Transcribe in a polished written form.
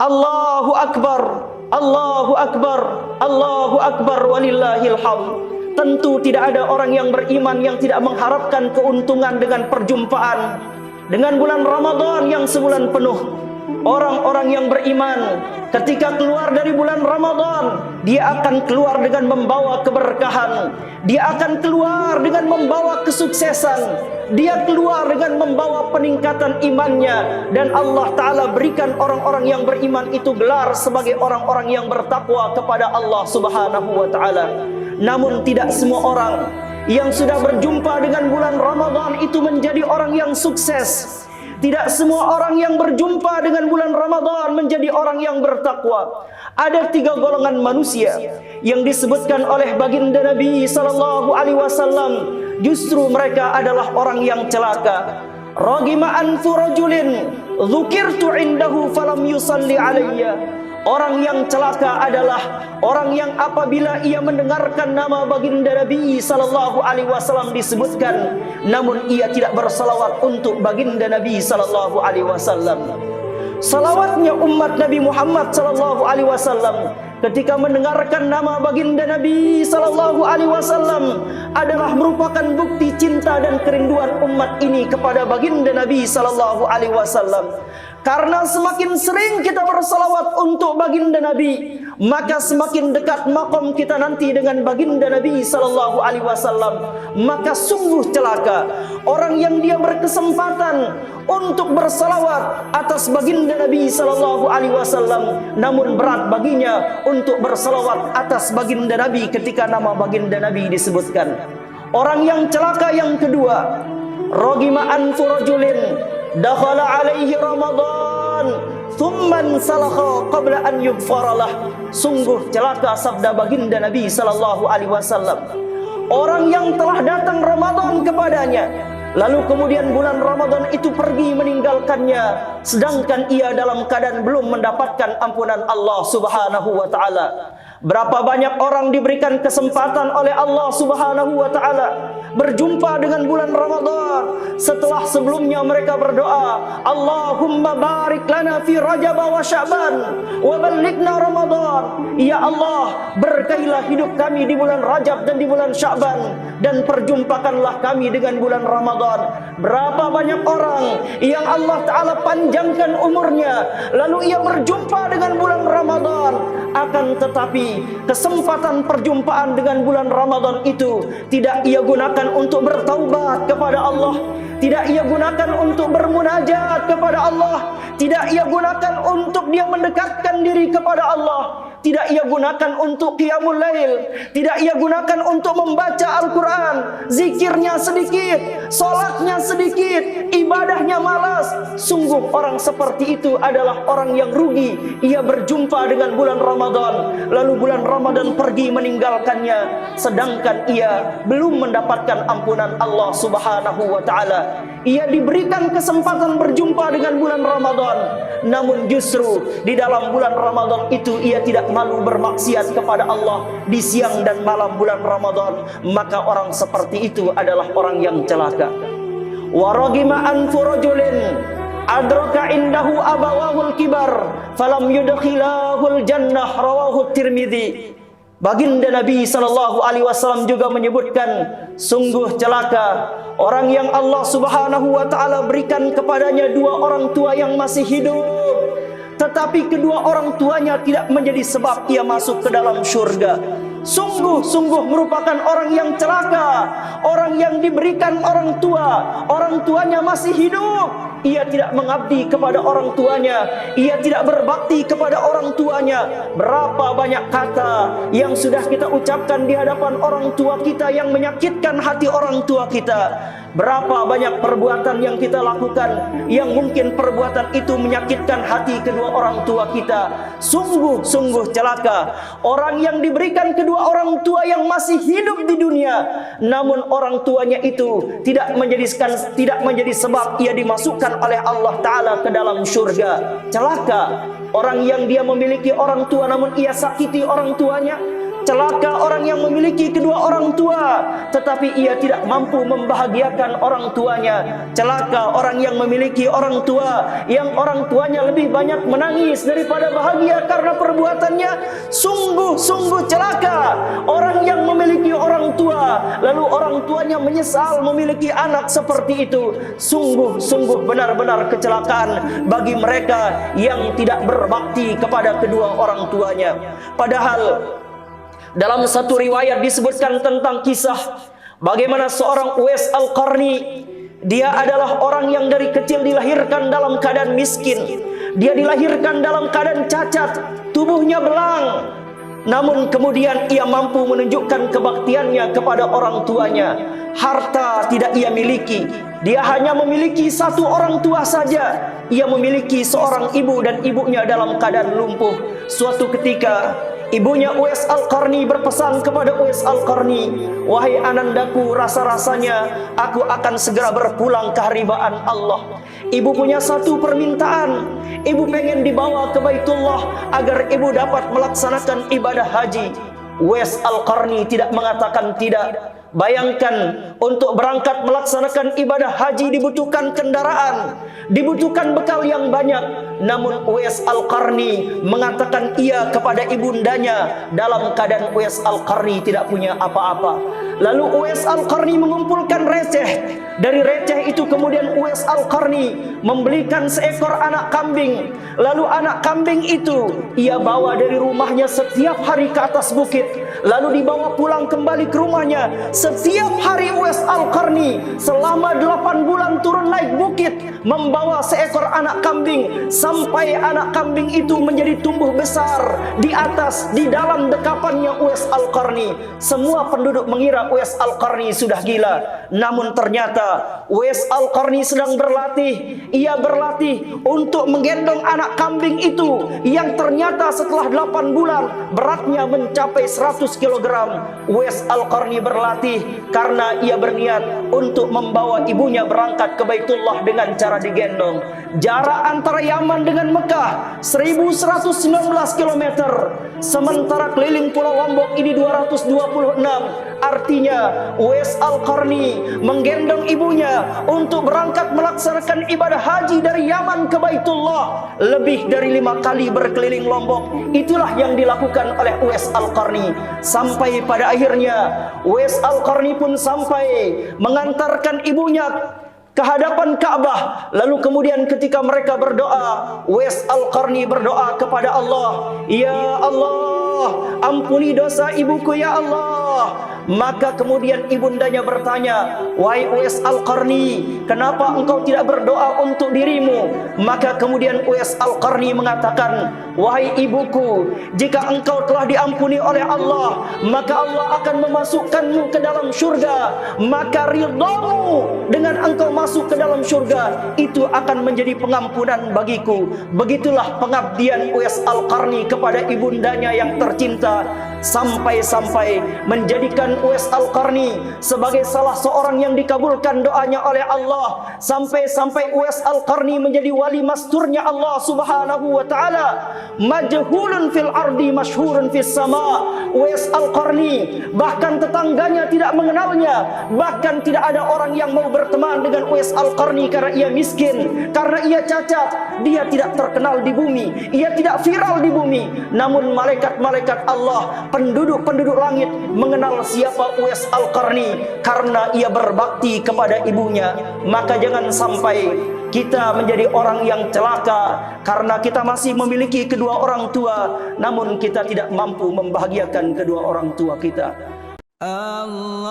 Allahu Akbar, Allahu Akbar, Allahu Akbar, walillahil hamd. Tentu tidak ada orang yang beriman yang tidak mengharapkan keuntungan dengan perjumpaan dengan bulan Ramadan yang sebulan penuh. Orang-orang yang beriman ketika keluar dari bulan Ramadan, dia akan keluar dengan membawa keberkahan, dia akan keluar dengan membawa kesuksesan, dia keluar dengan membawa peningkatan imannya, dan Allah Ta'ala berikan orang-orang yang beriman itu gelar sebagai orang-orang yang bertakwa kepada Allah Subhanahu wa Ta'ala. Namun tidak semua orang yang sudah berjumpa dengan bulan Ramadan itu menjadi orang yang sukses. Tidak semua orang yang berjumpa dengan bulan Ramadan menjadi orang yang bertakwa. Ada 3 golongan manusia yang disebutkan oleh baginda Nabi sallallahu alaihi wasallam, justru mereka adalah orang yang celaka. Ragima anfu rajulin dzukirtu indahu falam yusalli alayya. Orang yang celaka adalah orang yang apabila ia mendengarkan nama baginda Nabi sallallahu alaihi wasallam disebutkan, namun ia tidak bersalawat untuk baginda Nabi sallallahu alaihi wasallam. Salawatnya umat Nabi Muhammad sallallahu alaihi wasallam ketika mendengarkan nama baginda Nabi sallallahu alaihi wasallam adalah merupakan bukti cinta dan kerinduan umat ini kepada baginda Nabi sallallahu alaihi wasallam. Karena semakin sering kita bersalawat untuk baginda Nabi, maka semakin dekat makom kita nanti dengan baginda Nabi sallallahu alaihi wasallam. Maka sungguh celaka orang yang dia berkesempatan untuk bersalawat atas baginda Nabi sallallahu alaihi wasallam, namun berat baginya untuk bersalawat atas baginda Nabi ketika nama baginda Nabi disebutkan. Orang yang celaka yang kedua, ragima anfu rajulin dakhala alaihi Ramadan thumman salakha qabla an yughfaralah. Sungguh celaka sabda baginda Nabi sallallahu alaihi wasallam. Orang yang telah datang Ramadan kepadanya, lalu kemudian bulan Ramadan itu pergi meninggalkannya, sedangkan ia dalam keadaan belum mendapatkan ampunan Allah Subhanahu wa Ta'ala. Berapa banyak orang diberikan kesempatan oleh Allah Subhanahu wa Ta'ala berjumpa dengan bulan Ramadan, setelah sebelumnya mereka berdoa, Allahumma barik lana fi Rajab wa Sya'ban wa ballighna Ramadan. Ya Allah, berkailah hidup kami di bulan Rajab dan di bulan Sya'ban, dan perjumpakanlah kami dengan bulan Ramadan. Berapa banyak orang yang Allah Ta'ala panjangkan umurnya, lalu ia berjumpa dengan bulan Ramadan, akan tetapi kesempatan perjumpaan dengan bulan Ramadan itu tidak ia gunakan untuk bertaubat kepada Allah, tidak ia gunakan untuk bermunajat kepada Allah, tidak ia gunakan untuk dia mendekatkan diri kepada Allah, tidak ia gunakan untuk qiyamul lail, tidak ia gunakan untuk membaca Al-Quran. Zikirnya sedikit, salatnya sedikit, ibadahnya malas. Sungguh orang seperti itu adalah orang yang rugi. Ia berjumpa dengan bulan Ramadan, lalu bulan Ramadan pergi meninggalkannya, sedangkan ia belum mendapatkan ampunan Allah Subhanahu wa Ta'ala. Ia diberikan kesempatan berjumpa dengan bulan Ramadan, namun justru di dalam bulan Ramadan itu ia tidak malu bermaksiat kepada Allah di siang dan malam bulan Ramadan. Maka orang seperti itu adalah orang yang celaka. Wa ragima anfu rajulin adraka indahu abawahul kibar falam yudkhilahul jannah, rawahu Tirmidzi. Baginda Nabi sallallahu alaihi wasallam juga menyebutkan, sungguh celaka orang yang Allah Subhanahu wa Ta'ala berikan kepadanya 2 orang tua yang masih hidup, tetapi kedua orang tuanya tidak menjadi sebab ia masuk ke dalam surga. Sungguh-sungguh merupakan orang yang celaka, orang yang diberikan orang tuanya masih hidup, ia tidak mengabdi kepada orang tuanya, ia tidak berbakti kepada orang tuanya. Berapa banyak kata yang sudah kita ucapkan di hadapan orang tua kita yang menyakitkan hati orang tua kita. Berapa banyak perbuatan yang kita lakukan yang mungkin perbuatan itu menyakitkan hati kedua orang tua kita. Sungguh-sungguh celaka orang yang diberikan kedua orang tua yang masih hidup di dunia, namun orang tuanya itu tidak menjadi sebab ia dimasukkan oleh Allah Ta'ala ke dalam surga. Celaka orang yang dia memiliki orang tua namun ia sakiti orang tuanya. Celaka orang yang memiliki kedua orang tua tetapi ia tidak mampu membahagiakan orang tuanya. Celaka orang yang memiliki orang tua yang orang tuanya lebih banyak menangis daripada bahagia karena perbuatannya. Sungguh-sungguh celaka orang yang memiliki orang tua lalu orang tuanya menyesal memiliki anak seperti itu. Sungguh-sungguh benar-benar kecelakaan bagi mereka yang tidak berbakti kepada kedua orang tuanya. Padahal dalam satu riwayat disebutkan tentang kisah bagaimana seorang Uwais Al-Qarni, dia adalah orang yang dari kecil dilahirkan dalam keadaan miskin. Dia dilahirkan dalam keadaan cacat, tubuhnya belang. Namun kemudian ia mampu menunjukkan kebaktiannya kepada orang tuanya. Harta tidak ia miliki. Dia hanya memiliki satu orang tua saja. Ia memiliki seorang ibu dan ibunya dalam keadaan lumpuh. Suatu ketika ibunya Uwais Al-Qarni berpesan kepada Uwais Al-Qarni, "Wahai anandaku, rasa-rasanya aku akan segera berpulang ke haribaan Allah." Ibu punya satu permintaan. Ibu pengen dibawa ke Baitullah agar ibu dapat melaksanakan ibadah haji. Uwais Al-Qarni tidak mengatakan tidak. Bayangkan, untuk berangkat melaksanakan ibadah haji dibutuhkan kendaraan, dibutuhkan bekal yang banyak. Namun Uwais Al-Qarni mengatakan iya kepada ibundanya dalam keadaan Uwais Al-Qarni tidak punya apa-apa. Lalu Uwais Al-Qarni mengumpulkan receh. Dari receh itu kemudian Uwais Al-Qarni membelikan seekor anak kambing. Lalu anak kambing itu ia bawa dari rumahnya setiap hari ke atas bukit, lalu dibawa pulang kembali ke rumahnya. Setiap hari Uwais Al-Qarni selama 8 bulan turun naik bukit membawa seekor anak kambing, sampai anak kambing itu menjadi tumbuh besar di atas, di dalam dekapannya Uwais Al-Qarni. Semua penduduk mengira Uwais Al-Qarni sudah gila. Namun ternyata Uwais Al-Qarni sedang berlatih. Ia berlatih untuk menggendong anak kambing itu yang ternyata setelah 8 bulan beratnya mencapai 100 kg. Uwais Al-Qarni berlatih karena ia berniat untuk membawa ibunya berangkat ke Baitullah dengan cara digendong. Jarak antara Yaman dengan Mekah 1119 km, sementara keliling Pulau Lombok ini 226. Artinya Uwais Al-Qarni menggendong ibunya untuk berangkat melaksanakan ibadah haji dari Yaman ke Baitullah lebih dari 5 kali berkeliling Lombok. Itulah yang dilakukan oleh Uwais Al-Qarni. Sampai pada akhirnya Uwais Al-Qarni pun sampai mengantarkan ibunya ke hadapan Ka'bah. Lalu kemudian ketika mereka berdoa, Uwais Al-Qarni berdoa kepada Allah, "Ya Allah, ampuni dosa ibuku ya Allah." Maka kemudian ibundanya bertanya, "Wahai Uwais Al-Qarni, kenapa engkau tidak berdoa untuk dirimu?" Maka kemudian Uwais Al-Qarni mengatakan, "Wahai ibuku, jika engkau telah diampuni oleh Allah, maka Allah akan memasukkanmu ke dalam syurga. Maka ridhamu dengan engkau masuk ke dalam syurga itu akan menjadi pengampunan bagiku." Begitulah pengabdian Uwais Al-Qarni kepada ibundanya yang tercinta, sampai-sampai menjadikan Uwais Al-Qarni sebagai salah seorang yang dikabulkan doanya oleh Allah. Sampai-sampai Uwais Al-Qarni menjadi wali masturnya Allah Subhanahu wa taala. Majhulun fil ardi masyhurun fis sama. Uwais Al-Qarni bahkan tetangganya tidak mengenalnya, bahkan tidak ada orang yang mau berteman dengan Uwais Al-Qarni karena ia miskin, karena ia cacat. Dia tidak terkenal di bumi, ia tidak viral di bumi. Namun malaikat-malaikat Allah, penduduk-penduduk langit mengenal siapa Uwais Al-Qarni karena ia berbakti kepada ibunya. Maka jangan sampai kita menjadi orang yang celaka karena kita masih memiliki kedua orang tua, namun kita tidak mampu membahagiakan kedua orang tua kita. Allah